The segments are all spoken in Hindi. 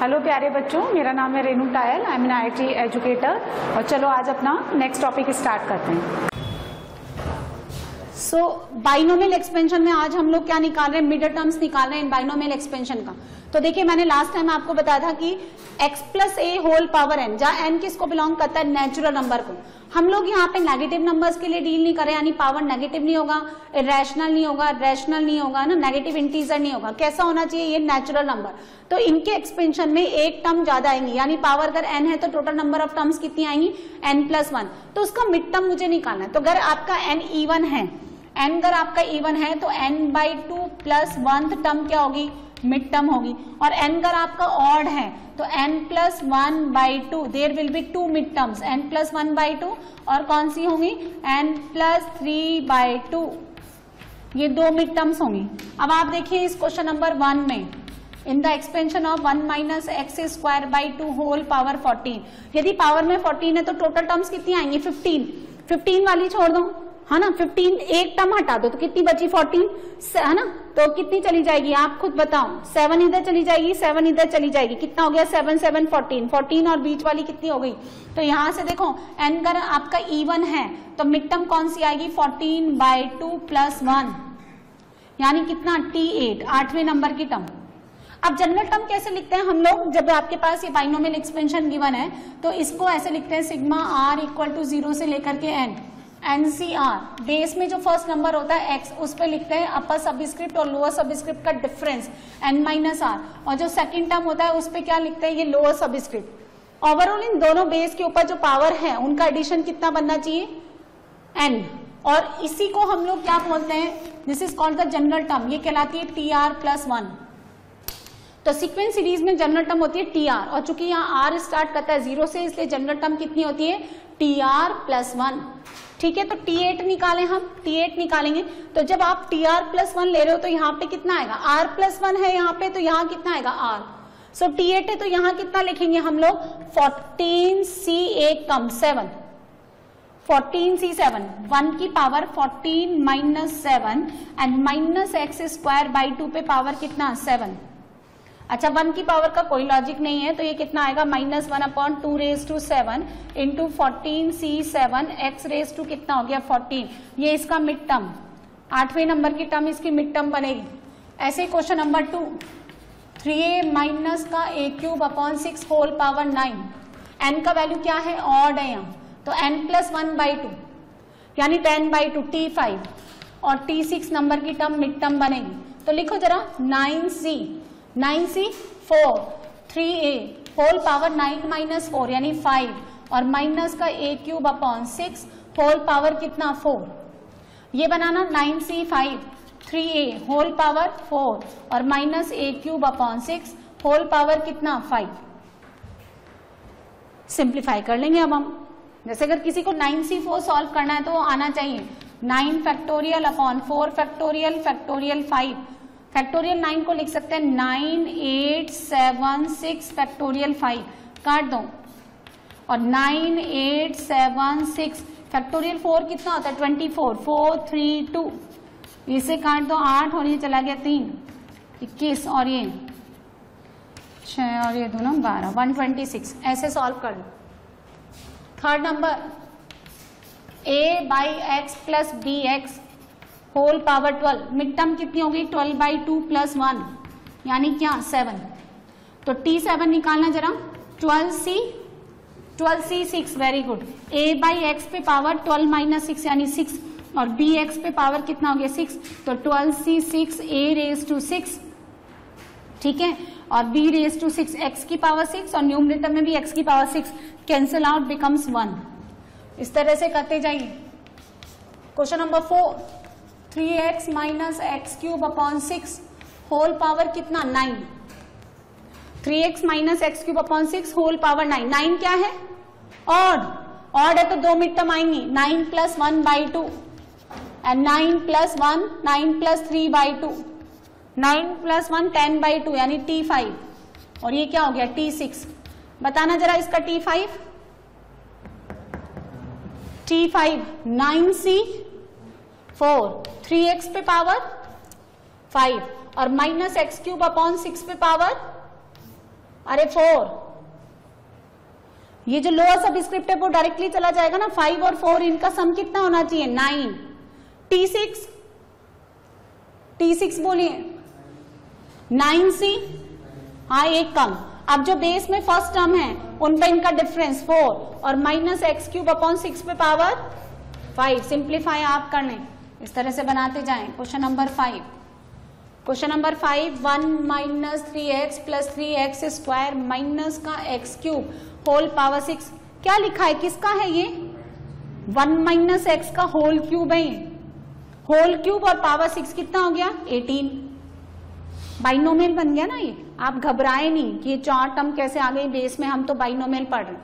हेलो प्यारे बच्चों, मेरा नाम है Renu tile, I am N IIT educator. और चलो आज अपना नेक्स्ट टॉपिक स्टार्ट करते हैं। सो बाइनोमियल एक्सपेंशन में आज हम लोग क्या निकाल रहे हैं, मिडल टर्म्स निकाल रहे हैं बाइनोमियल एक्सपेंशन का। तो देखिए मैंने लास्ट टाइम आपको बताया था कि x प्लस ए होल पावर n, जहां n किसको बिलोंग करता है, नेचुरल नंबर को। हम लोग यहाँ पे नेगेटिव नंबर्स के लिए डील नहीं कर रहे, यानी पावर नेगेटिव नहीं होगा, इरेशनल नहीं होगा, रैशनल नहीं होगा ना, नेगेटिव इंटीजर नहीं होगा। कैसा होना चाहिए, ये नेचुरल नंबर। तो इनके एक्सपेंशन में एक टर्म ज्यादा आएंगी, यानी पावर अगर n है तो टोटल नंबर ऑफ टर्म्स कितनी आएंगी, n+1। तो उसका मिड टर्म मुझे निकालना है। तो अगर आपका n इवन है, n अगर आपका इवन है तो n/2 प्लस 1th टर्म क्या होगी, मिड टर्म होगी। और n अगर आपका ऑड है तो n+1/2, there will be 2 mid terms, n+1/2 और कौन सी होंगी, n+3/2, ये 2 मिड टर्म्स होंगी। अब आप देखिए इस क्वेश्चन नंबर 1 में, in the expansion of 1 - x² 2 whole power 14, यदि पावर में 14 है तो टोटल टर्म्स कितनी आएंगी, 15 वाली छोड़ दो, है ना, 15 एक टर्म हटा दो तो कितनी बची, 14, है ना। तो कितनी चली जाएगी आप खुद बताओ, 7 इधर चली जाएगी, 7 इधर चली जाएगी, कितना हो गया, 7 7 14 और बीच वाली कितनी हो गई। तो यहां से देखो n अगर आपका इवन है तो मिड टर्म कौन सी आएगी, 14/2 + 1, यानी कितना, T8, 8वें नंबर की टर्म। अब जनरल टर्म कैसे लिखते हैं हम लोग, जब आपके पास ये बाइनोमियल एक्सपेंशन गिवन है तो इसको ऐसे लिखते हैं, सिग्मा r = 0 से लेकर के n, NCR, बेस में जो फर्स्ट नंबर होता है x, उस पे लिखते हैं अपर सबस्क्रिप्ट और लोअर सबस्क्रिप्ट का डिफरेंस n-r, और जो सेकंड टर्म होता है उस पे क्या लिखते हैं, ये लोअर सबस्क्रिप्ट। ओवरऑल इन दोनों बेस के ऊपर जो पावर है उनका एडिशन कितना बनना चाहिए, n, और इसी को हम लोग क्या बोलते हैं, this is called the general term, ये कहलाती है TR+1। तो सीक्वेंस सीरीज में जनरल टर्म होती है TR, और चूंकि यहाँ R स्टार्ट करता है 0 से, इसलिए जनरल टर्म कितनी होती है, TR+1। ठीक है, तो T8 निकालें, हम T8 निकालेंगे। तो जब आप TR+1 ले रहे हो तो यहाँ पे कितना आएगा, R+1 है यहाँ पे, तो यहाँ कितना आएगा, R। सो T8 है तो यहाँ कितना लिखेंगे हम लोग, 14C, एक कम 7, 14C7, 1 की पावर 14 - 7 एंड -x² 2 पे पावर कितना, 7। अच्छा, 1 की पावर का कोई लॉजिक नहीं है, तो ये कितना आएगा, -1/2 * 7 इंटू 14C7 x² कितना हो गया, 14। ये इसका मिड टर्म, 8वें नंबर की टर्म इसकी मिड टर्म बनेगी। ऐसे क्वेश्चन नंबर 2, 3a - का a³ होल पावर 9, n का वैल्यू क्या है, ऑड है यहाँ, तो n+1/2 यानी 10/2, T5, और T6 नंबर की टर्म मिड टर्म बनेगी। तो लिखो जरा, 9C 4, 3a होल पावर 9 - 4 यानी 5, और माइनस का a³ होल पावर कितना, 4। ये बनाना 9C5 3a होल पावर 4 और माइनस a³ होल पावर कितना, 5। सिंप्लीफाई कर लेंगे अब हम। जैसे अगर किसी को 9C4 सॉल्व करना है तो वो आना चाहिए 9 factorial upon 4 factorial factorial 5। Factorial 9 को लिख सकते हैं 9 8 7 6 फैक्टोरियल 5, काट दो, और 9 8 7 6 फैक्टोरियल 4 कितना होता है, 24, 4 3 2, इसे काट दो 8 और ये चला गया 3, 21 और ये 6 और ये दोनों 12, 126। ऐसे सॉल्व कर लो। Third number, a/x + bx whole power 12, mid term कितनी होगी, 12/2 + 1 यानी क्या, 7। तो T7 निकालना जरा, 12C 6, वेरी गुड। a/x पे पावर 12 - 6 यानी 6, और bx पे पावर कितना हो गया, 6, तो 12C 6 a⁻6, ठीक है, और b⁻6 x की पावर 6, और न्यूमरेटर में भी x की पावर 6, कैंसिल आउट बिकम्स 1। इस तरह से करते जाइए। Question number 4, 3x - x³ 6 whole power कितना, 9। 3x - x³ 6 होल पावर 9, 9 क्या है, ऑड है तो 2 मिड टर्म आएंगी, 9 + 1/2 एंड 9 + 1 9 + 3/2, 9 + 1 10/2 यानी T5, और ये क्या हो गया, T6। बताना जरा इसका T5, 9C 4, 3x पे पावर 5 और -x³ 6 पे पावर, अरे 4, ये जो लोअर सबस्क्रिप्ट है वो डायरेक्टली चला जाएगा ना, 5 और 4 इनका सम कितना होना चाहिए 9। T6 बोलिए 9C, हाँ एक कम। अब जो बेस में फर्स्ट टर्म है उन पे इनका डिफरेंस 4 और माइनस एक्स क्यूब अपॉन 6 पे पावर 5। सिंप्लीफाई आप कर लें, इस तरह से बनाते जाएं। Question number 5, 1 minus 3x plus 3x square minus का x क्यूब होल पावर 6। क्या लिखा है, किसका है ये? 1 माइनस एक्स का होल क्यूब है ये। होल क्यूब और पावर 6 कितना हो गया 18। बाइनोमियल बन गया ना ये, आप घबराए नहीं कि ये 4 टर्म कैसे आ गई बेस में, हम तो बाइनोमियल पढ़ रहे हैं।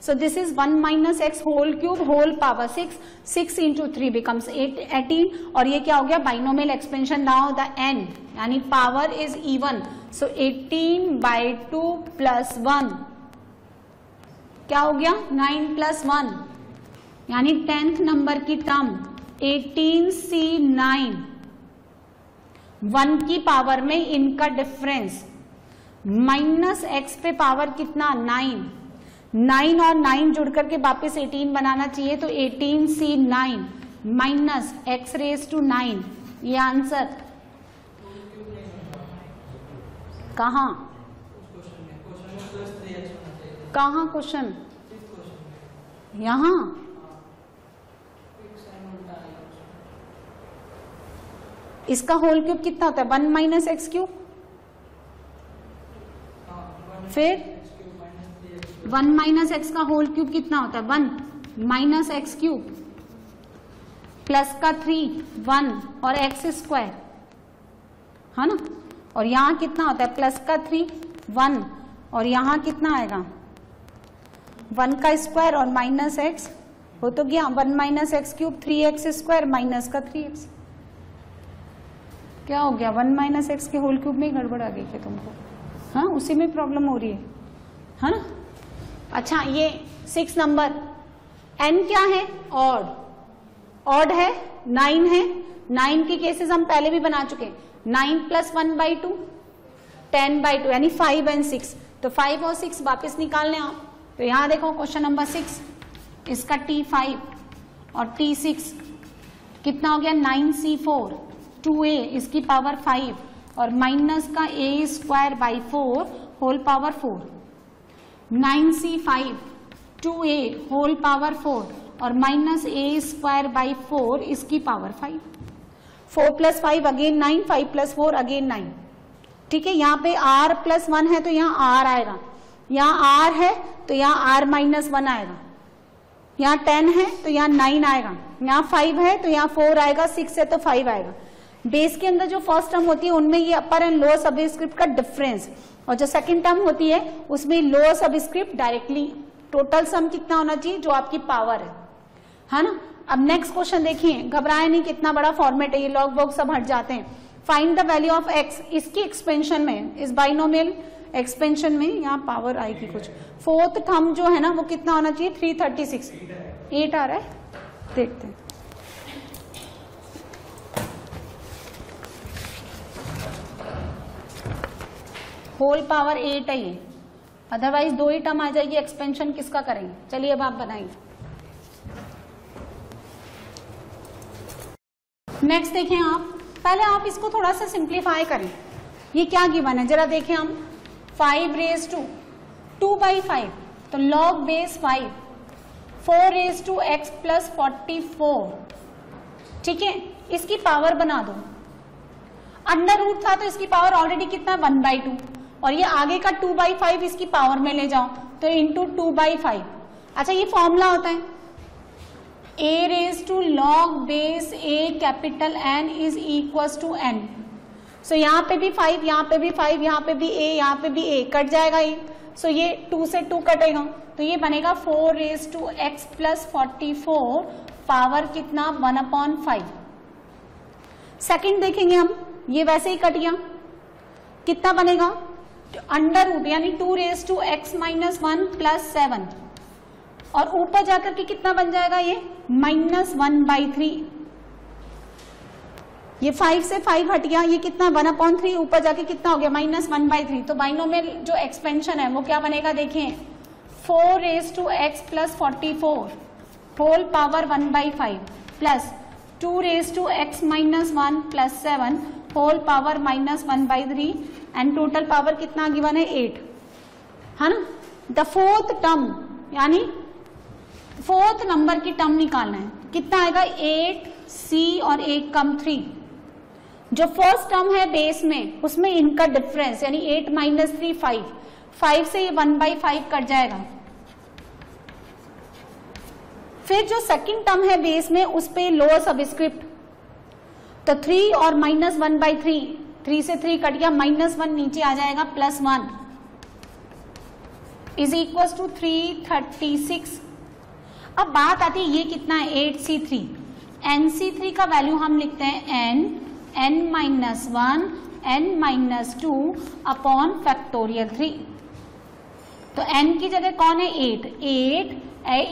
So this is 1 minus x whole cube whole power 6, 6 into 3 becomes 18, और ये क्या हो गया binomial expansion now the n, यानी power is even. So 18/2 plus 1 क्या हो गया 9 प्लस 1, यानी 10th नंबर की टर्म 18C9। 1 की पावर में इनका डिफरेंस माइनस एक्स पे पावर कितना 9, 9 और 9 जुड़ करके वापस 18 बनाना चाहिए, तो 18C9 minus x raise to 9, ये आंसर कहाँ कहाँ क्वेश्चन यहां इसका होल क्यूब कितना होता है 1 माइनस एक्स क्यूब, फिर 1 माइनस एक्स का होल क्यूब कितना होता है 1 माइनस एक्स क्यूब प्लस का 3 1 और एक्स स्क्वायर, है ना। और यहां कितना होता है प्लस का 3 1 और यहां कितना आएगा 1 का स्क्वायर और माइनस एक्स हो तो गया 1 minus x cube 3x square minus का 3x। क्या हो गया 1 माइनस एक्स के होल क्यूब में ही गड़बड़ आ गई क्या तुमको? हाँ उसी में प्रॉब्लम हो रही है ना। अच्छा ये 6 नंबर n क्या है ऑड, ऑड है 9 है, 9 के केसेस हम पहले भी बना चुके हैं। 9 प्लस 1/2 10/2 यानी 5 और 6, तो 5 और 6 वापस निकालने आप। तो यहां देखो क्वेश्चन नंबर 6, इसका T5 और T6 कितना हो गया 9C4 2a इसकी पावर 5 और माइनस का a square by 4 whole power 4, 9C5 2a whole power 4 और माइनस a स्क्वायर बाई 4 इसकी power 5, 4 plus 5 again 9, 5 plus 4 again 9। ठीक है, यहाँ पे r प्लस 1 है तो यहाँ r आएगा, यहाँ r है तो यहाँ r माइनस 1 आएगा, यहाँ 10 है तो यहाँ 9 आएगा, यहाँ 5 है तो यहाँ 4 आएगा, 6 है तो 5 आएगा। बेस के अंदर जो फर्स्ट टर्म होती है उनमें ये अपर एंड लोअर सबस्क्रिप्ट का डिफरेंस, और जो सेकंड टर्म होती है उसमें lower subscript directly. Total sum कितना होना चाहिए जो आपकी पावर है ना। अब नेक्स्ट क्वेश्चन देखिए, घबराए नहीं, कितना बड़ा फॉर्मेट है ये, लॉग बॉग सब हट जाते हैं। Find the value of x, इसकी एक्सपेंशन में, इस बाइनोमियल एक्सपेंशन में यहाँ पावर आएगी कुछ। फोर्थ टर्म जो है ना वो कितना होना चाहिए 336, 8 आ रहा है, देखते हैं। होल पावर 8 है ये, अदरवाइज 2 ही टर्म आ जाएगी, एक्सपेंशन किसका करेंगे। चलिए अब आप बनाएंगे। नेक्स्ट देखें आप, पहले आप इसको थोड़ा सा सिंप्लीफाई करें। ये क्या गिवन है जरा देखें हम, 5 रेज टू 2/5 तो log base 5, 4 raise to x plus 44। ठीक है, इसकी पावर बना दो, अंडर रूट था तो इसकी पावर ऑलरेडी कितना 1/2, और ये आगे का 2/5 इसकी पावर में ले जाओ तो इंटू 2/5। अच्छा ये फॉर्मूला होता है a raise to log base a capital N is equal to n। So यहाँ पे भी 5, यहाँ पे भी 5, यहाँ पे भी a, यहाँ पे भी a, कट जाएगा ये। सो ये 2 से 2 कटेगा तो ये बनेगा 4 raise to x plus 44 power कितना 1/5। सेकंड देखेंगे हम, ये वैसे ही कट गया, कितना बनेगा अंडर रूट यानी 2 raise to x minus 1 plus 7, और ऊपर जाकर के कितना बन जाएगा ये -1/3। ये 5 से 5 हट गया, ये कितना 1/3, ऊपर जाके कितना हो गया -1/3। तो बाइनोमियल जो एक्सपेंशन है वो क्या बनेगा देखें, 4 raised to x plus 44 whole power 1/5 plus 2 raised to x minus 1 plus 7 whole power -1/3 and total power कितना गिवन है 8, है ना। द फोर्थ टर्म यानी फोर्थ नंबर की टर्म निकालना है, कितना आएगा 8c और 1 कम 3। जो फर्स्ट टर्म है बेस में उसमें इनका डिफरेंस यानी 8 - 3 5, 5 से ये 1/5 कट जाएगा। फिर जो सेकंड टर्म है बेस में उस पे लोअर सबस्क्रिप्ट, तो 3 और -1/3, 3 से 3 कट गया, -1 नीचे आ जाएगा +1 इज इक्वल टू 336। अब बात आती है ये कितना है 8c3, nc3 का वैल्यू हम लिखते हैं n-1 n-2 अपॉन फैक्टोरियल 3। तो n की जगह कौन है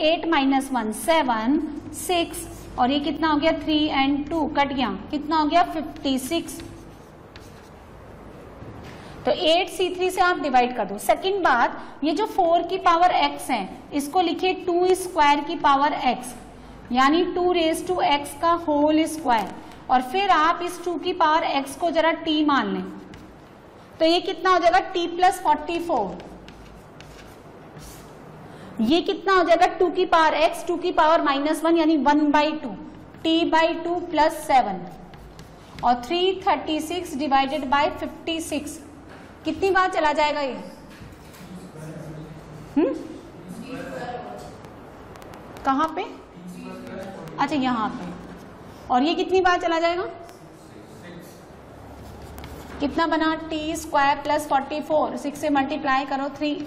8 -1 7 6 और ये कितना हो गया 3 and 2 कट गया, कितना हो गया 56। तो 8c3 से आप डिवाइड कर दो। सेकंड बात, ये जो 4 की पावर x है इसको लिखिए 2 स्क्वायर की पावर x यानी 2 raised to x का होल स्क्वायर, और फिर आप इस 2 की पावर x को जरा t मान लें, तो ये कितना हो जाएगा t + 44। ये कितना हो जाएगा 2 की पावर x 2 की पावर -1 यानी 1/2 t/2 + 7 और 336 डिवाइडेड बाय 56 कितनी बार चला जाएगा ये? कहाँ पे? अच्छा यहाँ पे। और ये कितनी बार चला जाएगा? कितना बना t² + 44, 6 से मल्टीप्लाई करो 3,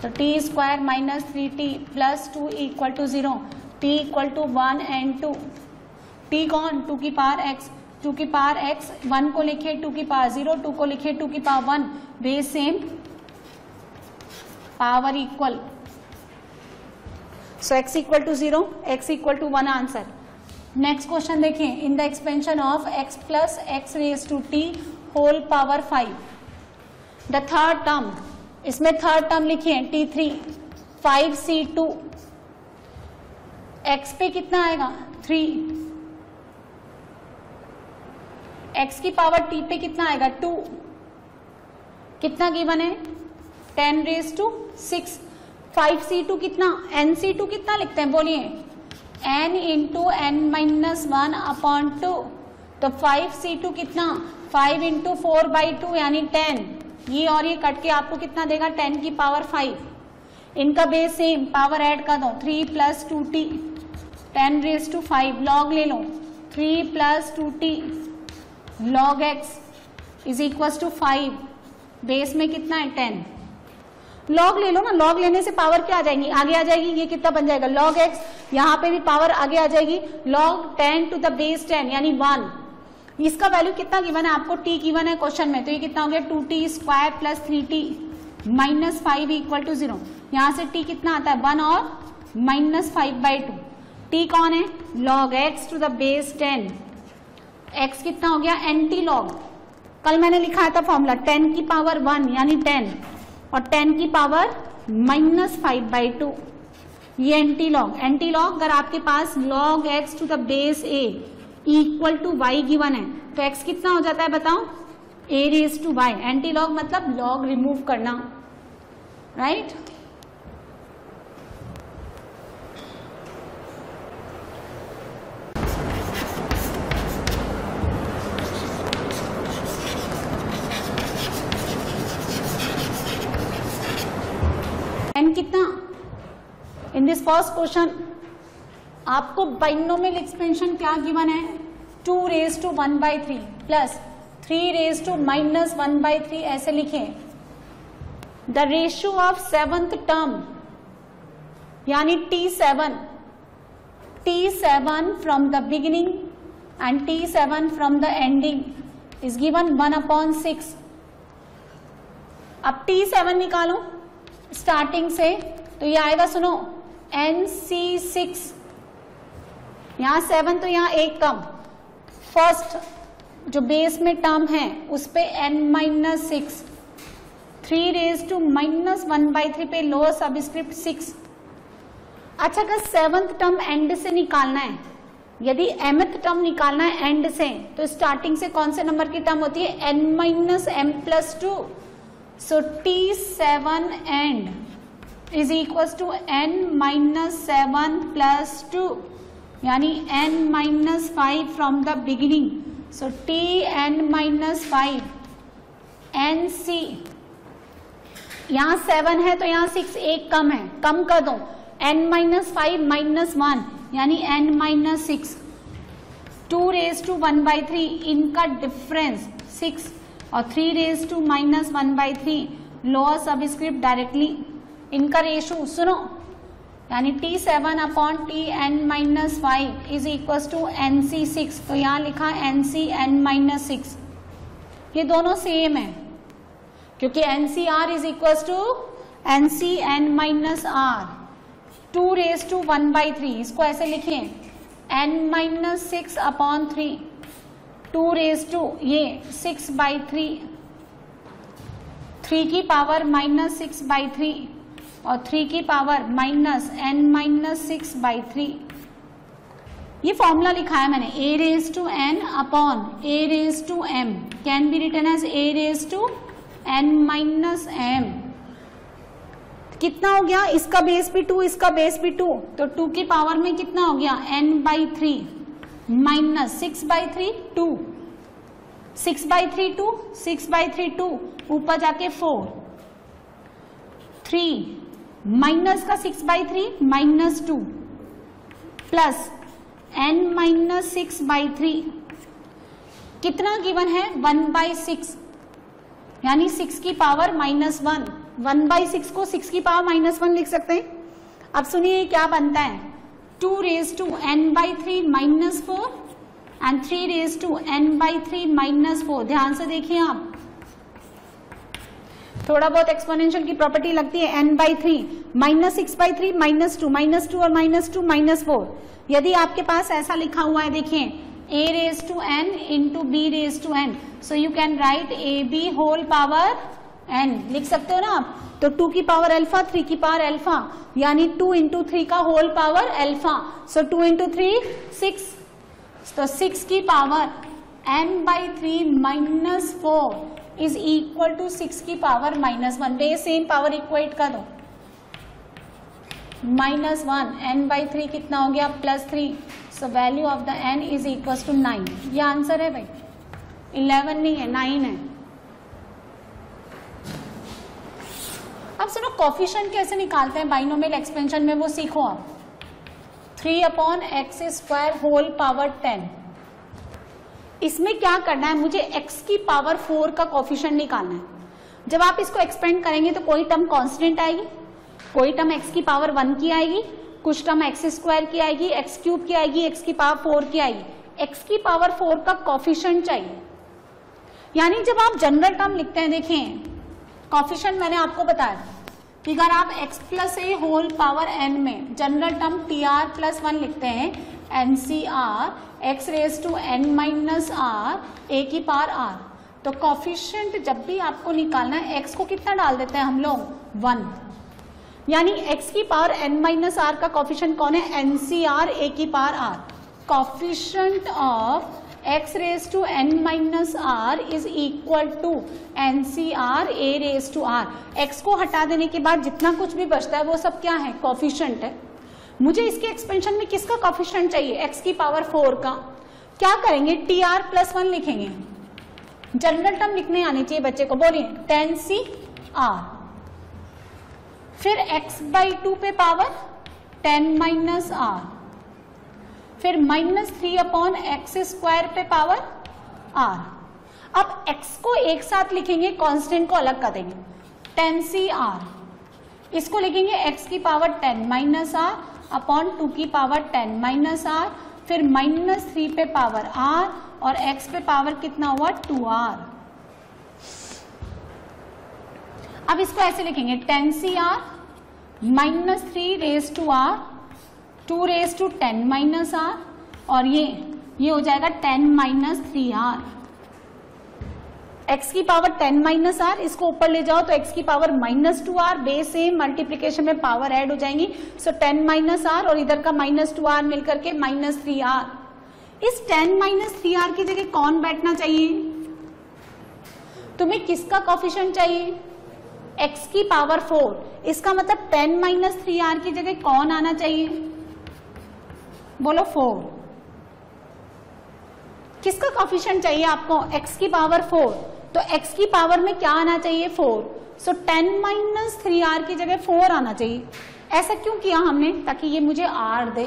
तो t² - 3t + 2 = 0, t = 1 and 2, t कौन 2 की पावर x, 2 की पावर x 1 को लिखे 2 की पावर 0, 2 को लिखे 2 की power 1, base same power equal. So x = 0, x = 1 answer. Next question देखें, in the expansion of x + x raised to t whole power 5 the third term, इसमें थर्ड टर्म लिखिए t3 5c2, x पे कितना आएगा 3, x की पावर t पे कितना आएगा 2, कितना गिवन है 10 raised to 6, 5c2 कितना, nc2 कितना लिखते हैं बोलिए, n × n-1 अपॉन 2, तो 5c2 कितना 5 × 4/2 यानी 10, ये और ये कट के आपको कितना देगा 10 की पावर 5, इनका बेस सेम, पावर ऐड कर दो 3 + 2t 10 raised to 5, लॉग ले लो 3 + 2t log x is equal to 5, base में कितना है 10, लॉग ले लो ना, लॉग लेने से पावर क्या आ जाएगी आगे आ जाएगी, ये कितना बन जाएगा log x, यहाँ पे भी पावर आगे आ जाएगी log 10 to the base 10 यानी 1। इसका वैल्यू कितना गिवन है आपको, t गिवन है क्वेश्चन में, तो ये कितना हो गया 2t² + 3t -5 = 0, यहाँ से t कितना आता है 1 और -5/2, t कौन है log x to the base 10, x कितना हो गया एंटी लॉग, कल मैंने लिखा था फॉर्मूला 10 की पावर 1 यानी 10 और 10 की पावर -5/2, ये एंटी लॉग। एंटी लॉग अगर आपके पास log x to the base a = y given है तो x कितना हो जाता है बताओ a raised to y, anti log मतलब लॉग रिमूव करना, राइट। n कितना इन दिस फर्स्ट क्वेश्चन आपको बाइनोमियल एक्सपेंशन क्या गिवन है 2 raised to 1/3 plus 3 raised to -1/3 ऐसे लिखे। The ratio of seventh term यानी t7 from the beginning and t7 from the ending is given 1/6। अब t7 निकालो स्टार्टिंग से, तो ये आएगा सुनो nc6, यहाँ 7 तो यहाँ 1 कम फर्स्ट जो बेस में टर्म है उस पे n-6, 3 रेज टू -1/3 पे लोअर सबस्क्रिप्ट 6। अच्छा, अगर 7th टर्म एंड से निकालना है, यदि mth टर्म निकालना है एंड से, तो स्टार्टिंग से कौन से नंबर की टर्म होती है? n-m+2। So t7 and is equal to n-7+2, यानी n-5 from the beginning. So tn-5 nc, यहां 7 है तो यहां 6 एक कम है, कम कर दो, n-5 -1 यानी n-6, 2 रेज टू 1/3 इनका डिफरेंस 6 और 3 raise to -1/3 lower subscript directly इनका रेशो सुनो, यानी t7 upon tn-5 is equal to nc6। तो यहां लिखा nc(n-6), ये दोनों सेम है क्योंकि ncr is equal to nc(n-r), 2 raise to 1/3, इसको ऐसे लिखिए n-6 अपॉन 3, 2 रेज टू ये 6/3, 3 की पावर -6/3 और 3 की पावर -n-6/3। ये फॉर्मूला लिखा है मैंने, a raise to n upon a raise to m can be written as a raise to n-m। कितना हो गया? इसका बेस भी 2, इसका बेस भी 2, तो 2 की पावर में कितना हो गया? n/3 -6/3 2, 6/3 2, 6/3 2, ऊपर जाके 4, 3 माइनस का 6/3 -2 प्लस n-6/3, कितना गिवन है? 1/6, यानी 6 की पावर -1, 1/6 को 6 की पावर -1 लिख सकते हैं। अब सुनिए क्या बनता है, 2 raise to n/3 -4 and 3 raise to n/3 -4। ध्यान से देखिए आप, थोड़ा बहुत एक्सपोनेंशियल की प्रॉपर्टी लगती है। n/3 -6/3 -2 -2 और -2 -4। यदि आपके पास ऐसा लिखा हुआ है, देखिए a raise to n into b raise to n, so you can write ab whole power n, लिख सकते हो ना आप। तो 2 की पावर अल्फा, 3 की पावर अल्फा, यानी 2 इंटू 3 का होल पावर अल्फा। सो 2 इंटू 3 6, तो 6 की power n/3 -4 is equal to 6 की पावर -1। वे सेम पावर इक्वेट कर दो, -1 n/3 कितना हो गया? +3। So value of the n is equal to 9। ये आंसर है भाई, 11 नहीं है, 9 है। अब सुनो, कोफिशिएंट कैसे निकालते हैं बाइनोमियल एक्सपेंशन में, वो सीखो आप। 3/x² होल पावर 10, इसमें क्या करना है? मुझे x की पावर 4 का कोफिशिएंट निकालना है। जब आप इसको एक्सपेंड करेंगे तो कोई टर्म कांस्टेंट आएगी, कोई टर्म x की पावर 1 की आएगी, कुछ टर्म x² की आएगी, x³ की आएगी, x की पावर 4 की आएगी। x की पावर 4 का कोफिशिएंट चाहिए। यानी जब आप जनरल टर्म लिखते हैं, देखें कोफिशिएंट मैंने आपको बताया कि अगर आप x+a होल पावर n में जनरल टर्म tr+1 लिखते हैं, ncr x raise to n-r a की पावर r, तो कोफिशिएंट जब भी आपको निकालना है x को कितना डाल देते हैं हम लोग? 1। यानी x की पावर n-r का कोफिशिएंट कौन है? ncr a की power r। Coefficient of x raise to n-r is equal to ncr a raise to r। x को हटा देने के बाद जितना कुछ भी बचता है वो सब क्या है? कोफिशिएंट है। मुझे इसके एक्सपेंशन में किसका कोफिशिएंट चाहिए? x की पावर 4 का। क्या करेंगे? tr+1 लिखेंगे। जनरल टर्म लिखने आनी चाहिए बच्चे को, बोलिए 10cr, फिर x/2 पे पावर 10-r, फिर -3/x² पे पावर r। अब x को एक साथ लिखेंगे, कांस्टेंट को अलग कर देंगे, 10cr, इसको लिखेंगे x की पावर 10-r अपॉन 2 की पावर 10-r, फिर -3 पे पावर r और x पे पावर कितना हुआ? 2r। अब इसको ऐसे लिखेंगे 10cr -3 raise to r, 2 raise to 10-r और ये ये हो जाएगा 10 माइनस 3r। x की पावर 10 माइनस आर, इसको ऊपर ले जाओ तो x की power minus 2r, base same, multiplication में पावर ऐड हो जाएंगी। सो 10 माइनस आर और इधर का माइनस 2r मिलकर के माइनस 3r। इस 10 माइनस 3r की जगह कौन बैठना चाहिए? तुम्हें किसका कोफिशिएंट चाहिए? x की पावर 4। इसका मतलब 10 माइनस 3r की जगह कौन आना चाहिए? बोलो 4। किसका कोफिशिएंट चाहिए आपको? x की पावर 4। तो x की पावर में क्या आना चाहिए? 4। सो 10 माइनस 3r की जगह 4 आना चाहिए। ऐसा क्यों किया हमने? ताकि ये मुझे r दे।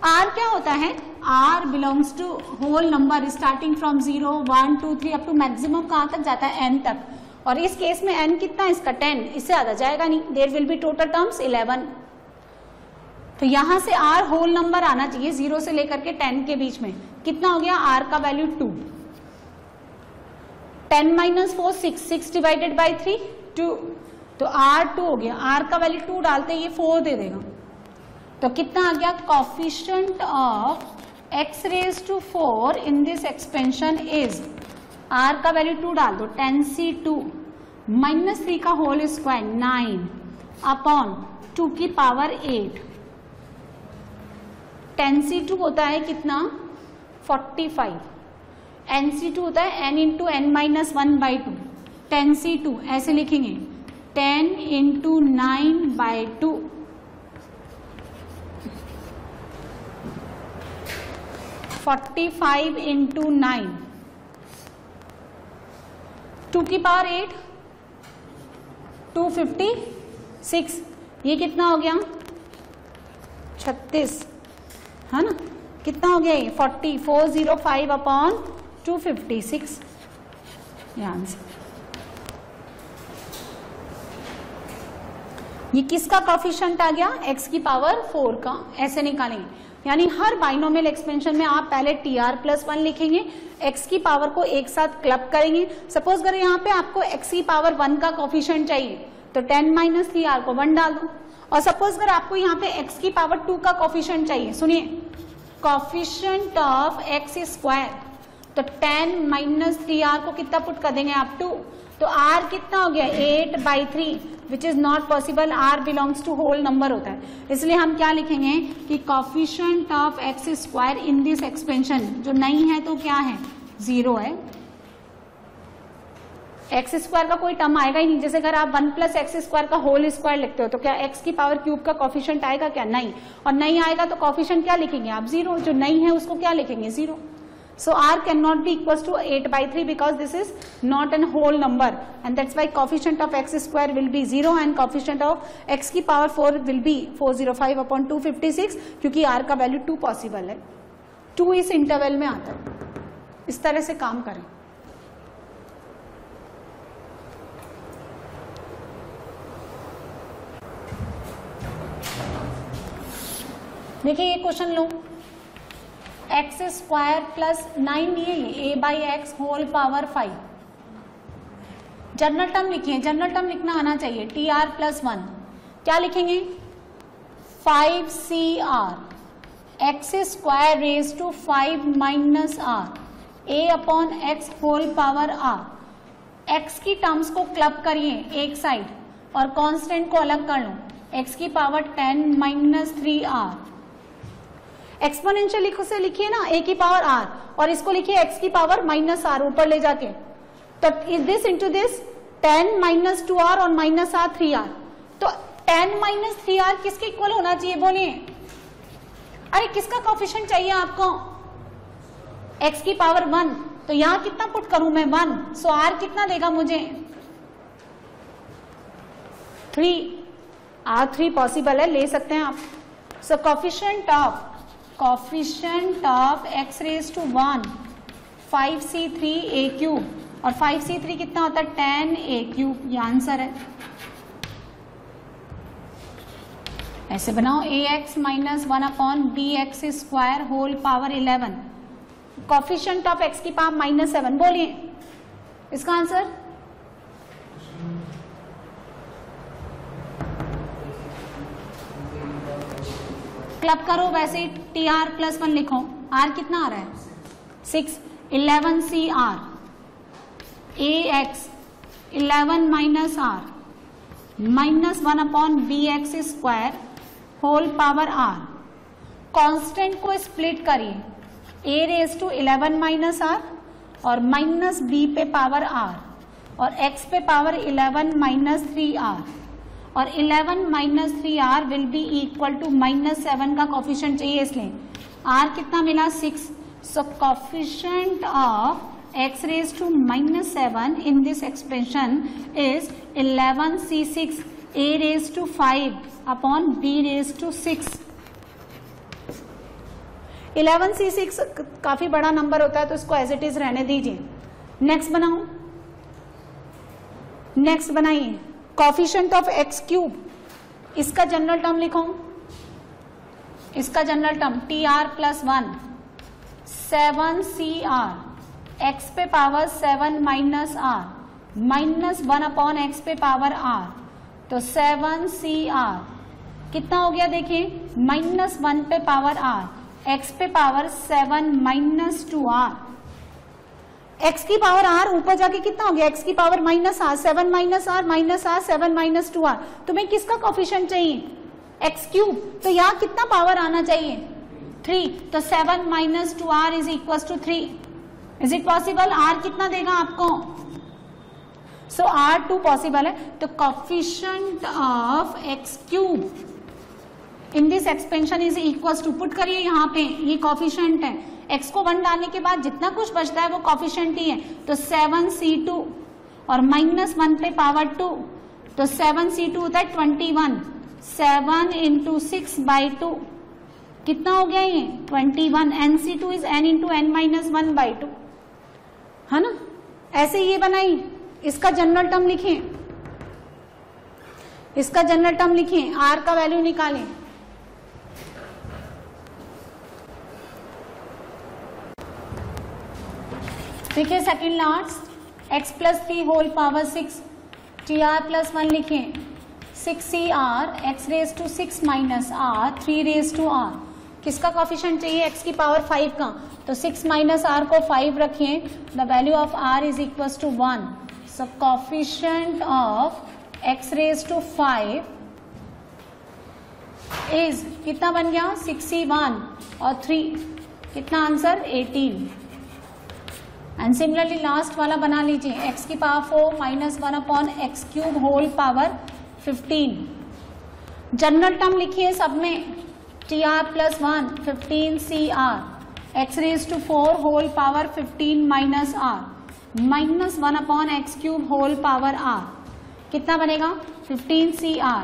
r क्या होता है? r belongs to whole number starting from 0, 1, 2, 3 up to maximum कहां तक जाता है? n तक। और इस केस में n कितना है इसका? 10। इससे ज्यादा जाएगा नहीं। There will be total terms 11। तो यहां से r होल नंबर आना चाहिए 0 से लेकर के 10 के बीच में। कितना हो गया? r का वैल्यू 2। 10 minus 4 6 divided by 3 2। तो r 2 हो गया। r का वैल्यू 2 डालते ये 4 दे देगा। तो कितना आ गया? Coefficient of x raise to 4 in this expansion is, r का वैल्यू 2 डाल दो, 10c2 माइनस 3 का होल स्क्वायर 9 अपॉन 2 की पावर 8। 10c2 होता है कितना? 45। nc2 होता है n into n minus 1 by 2। 10c2 ऐसे लिखेंगे 10 इंटू 9 बाई 2। 45 इंटू 9, 2 की पावर 8, 256। ये कितना हो गया? 36, है ना? कितना हो गया ये? 405 अपॉन 256। ये आंसर। ये किसका कोफिशिएंट आ गया? x की पावर 4 का। ऐसे निकालेंगे। यानी हर बाइनोमियल एक्सपेंशन में आप पहले tr+1 लिखेंगे, x की पावर को एक साथ क्लब करेंगे। सपोज करें यहाँ पे आपको x की पावर 1 का कोफिशिएंट चाहिए तो 10 माइनस 3r को 1 डाल दो। और सपोज अगर आपको यहाँ पे x की पावर 2 का कोफिशिएंट चाहिए, सुनिए, कोफिशिएंट ऑफ x स्क्वायर, तो 10 माइनस 3r को कितना पुट कर देंगे आप? 2। तो r कितना हो गया? 8/3, which is not possible. r belongs to whole number होता है। इसलिए हम क्या लिखेंगे कि coefficient of x square in this expansion, जो नहीं है तो क्या है? 0 है। एक्स स्क्वायर का कोई टर्म आएगा ही नहीं। जैसे अगर आप 1 प्लस एक्स स्क्वायर का होल स्क्वायर लिखते हो तो क्या एक्स की पावर क्यूब का कोफिशिएंट आएगा क्या? नहीं। और नहीं आएगा तो कोफिशिएंट क्या लिखेंगे आप? 0। जो नहीं है उसको क्या लिखेंगे? 0। So r cannot be equals to 8/3 because this is not an whole number, and that's why coefficient of x square will be 0 and coefficient of x की power 4 will be 405 upon 256, क्योंकि r का वैल्यू 2 पॉसिबल है। 2 इस इंटरवल में आता है। इस तरह से काम करें। देखिए ये क्वेश्चन लो, एक्स स्क्वायर प्लस 9 दिए, A by X whole power 5। General term लिखिए, जनरल टर्म लिखना आना चाहिए, tr+1। क्या लिखेंगे? 5cr X square raise to 5 minus r a upon X whole power r। X की टर्म्स को क्लब करिए एक साइड और कांस्टेंट को अलग कर लो। एक्स की पावर 10 माइनस 3r। एक्सपोनेंशियल से लिखिए ना a की पावर r, और इसको लिखिए x की पावर माइनस r ऊपर ले जाके। तो this into this 10 minus 2r और माइनस r 3r। तो 10 माइनस 3r किसके इक्वल होना चाहिए? बोलिए। अरे किसका कोफिशिएंट चाहिए आपको? x की पावर 1। तो यहां कितना पुट करूं मैं? 1। सो r कितना देगा मुझे? 3। r3 पॉसिबल है, ले सकते हैं आप। So coefficient of x raise to 1 5c3a cube, और 5c3 कितना होता है? 10a cube. ये आंसर है। ऐसे बनाओ, ax minus 1 upon bx square whole power 11। Coefficient of x की पावर -7। बोलिए इसका आंसर। क्लब करो, वैसे ही tr+1 लिखो। आर कितना आ रहा है 6, 11 C r a x 11 minus r minus 1 upon b x square whole power r. Constant को स्प्लिट करिए, a raise to 11 minus r और माइनस बी पे पावर आर और x पे पावर 11 माइनस 3 आर और 11 minus 3 r will be equal to -7 का कोफिशिएंट चाहिए, इसलिए r कितना मिला 6। So coefficient of x raise to -7 in this expression is 11c6 a raised to 5 upon b raised to 6। 11c6 काफी बड़ा नंबर होता है तो इसको एज इट इज रहने दीजिए। नेक्स्ट बनाओ, नेक्स्ट बनाइए कोफिशिएंट ऑफ x क्यूब, इसका जनरल टर्म लिखो, इसका general term tr plus 1 7cr x पे power 7 minus r minus 1 upon x पे पावर r, तो 7cr कितना हो गया देखिए -1 पे पावर r x पे पावर 7 माइनस 2r, x की पावर r ऊपर जाके कितना हो गया x की power -r 7 minus r 7 minus 2r। तुम्हें किसका कोफिशिएंट चाहिए x क्यूब, तो यहाँ कितना पावर आना चाहिए 3, तो 7 minus 2r is equal to 3। Is it possible? r कितना देगा आपको, सो r2 पॉसिबल है। तो coefficient of x cube in this expansion is equal to, put करिए यहाँ पे, ये कोफिशिएंट है, x को 1 डालने के बाद जितना कुछ बचता है वो कोफिशिएंट ही है, तो 7c2 और -1 पे पावर 2, तो 7c2 होता है 21, 7 इंटू 6/2 कितना हो गया ये 21, nc2 is n into n minus 1/2, है ना। ऐसे ये बनाई, इसका जनरल टर्म लिखिए, इसका जनरल टर्म लिखिए, r का वैल्यू निकालें, देखिए second last x plus 3 whole power 6 tr plus 1 लिखें 6cr x raise to 6 minus r 3 raise to r, किसका कोफिशिएंट चाहिए x की पावर 5 का, तो 6 माइनस r को 5 रखिए, the value of r is equal to 1। So coefficient of x raise to 5 is कितना बन गया 61 और 3 कितना आंसर 18। एंड सिमिलरली लास्ट वाला बना लीजिए, x की power 4 minus 1 upon x cube whole power 15। General term लिखिए सब में, tr plus 1 15cr x raise to 4 whole power 15 minus r minus 1 upon x cube whole power r, कितना बनेगा 15cr,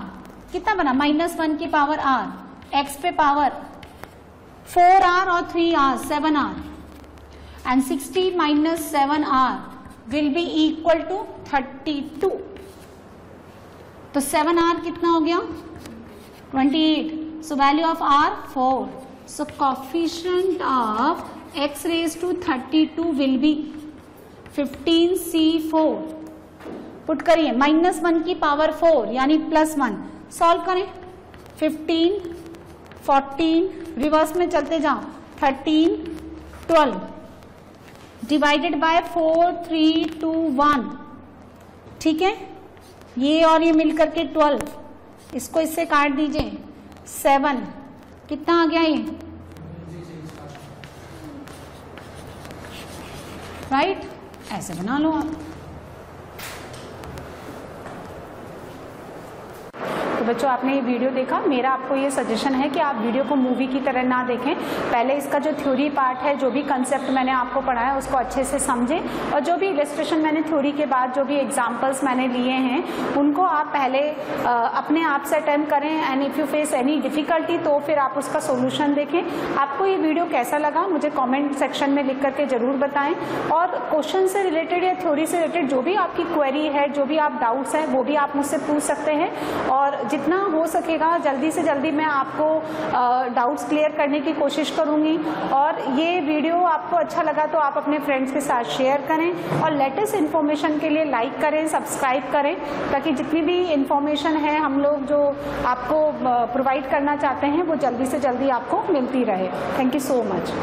कितना बना -1 की पावर r, x पे पावर 4r और 3r 7r, and 60 minus 7r will be equal to 32, तो 7r कितना हो गया 28, so value of r 4, so coefficient of x raised to 32 will be 15c4, put करिए -1 की पावर 4 यानी +1, सॉल्व करें 15 14 रिवर्स में चलते जाओ 13 12 डिवाइडेड बाय 4 3 2 1, ठीक है, ये और ये मिलकर के 12, इसको इससे काट दीजिए 7, कितना आ गया ये राइट, ऐसे बना लो आप। तो बच्चों आपने ये वीडियो देखा, मेरा आपको ये सजेशन है कि आप वीडियो को मूवी की तरह ना देखें, पहले इसका जो थ्योरी पार्ट है, जो भी कंसेप्ट मैंने आपको पढ़ाया उसको अच्छे से समझें, और जो भी इलस्ट्रेशन मैंने थ्योरी के बाद जो भी एग्जांपल्स मैंने लिए हैं उनको आप पहले अपने आप से अटेम्प्ट करें, and if you face any difficulty तो फिर आप उसका सोल्यूशन देखें। आपको ये वीडियो कैसा लगा मुझे कॉमेंट सेक्शन में लिख करके ज़रूर बताएं, और क्वेश्चन से रिलेटेड या थ्योरी से रिलेटेड जो भी आपकी क्वेरी है, जो भी आप डाउट्स हैं वो भी आप मुझसे पूछ सकते हैं, और जितना हो सकेगा जल्दी से जल्दी मैं आपको डाउट्स क्लियर करने की कोशिश करूँगी। और ये वीडियो आपको अच्छा लगा तो आप अपने फ्रेंड्स के साथ शेयर करें और लेटेस्ट इन्फॉर्मेशन के लिए लाइक करें, सब्सक्राइब करें, ताकि जितनी भी इंफॉर्मेशन है हम लोग जो आपको प्रोवाइड करना चाहते हैं वो जल्दी से जल्दी आपको मिलती रहे। Thank you so much.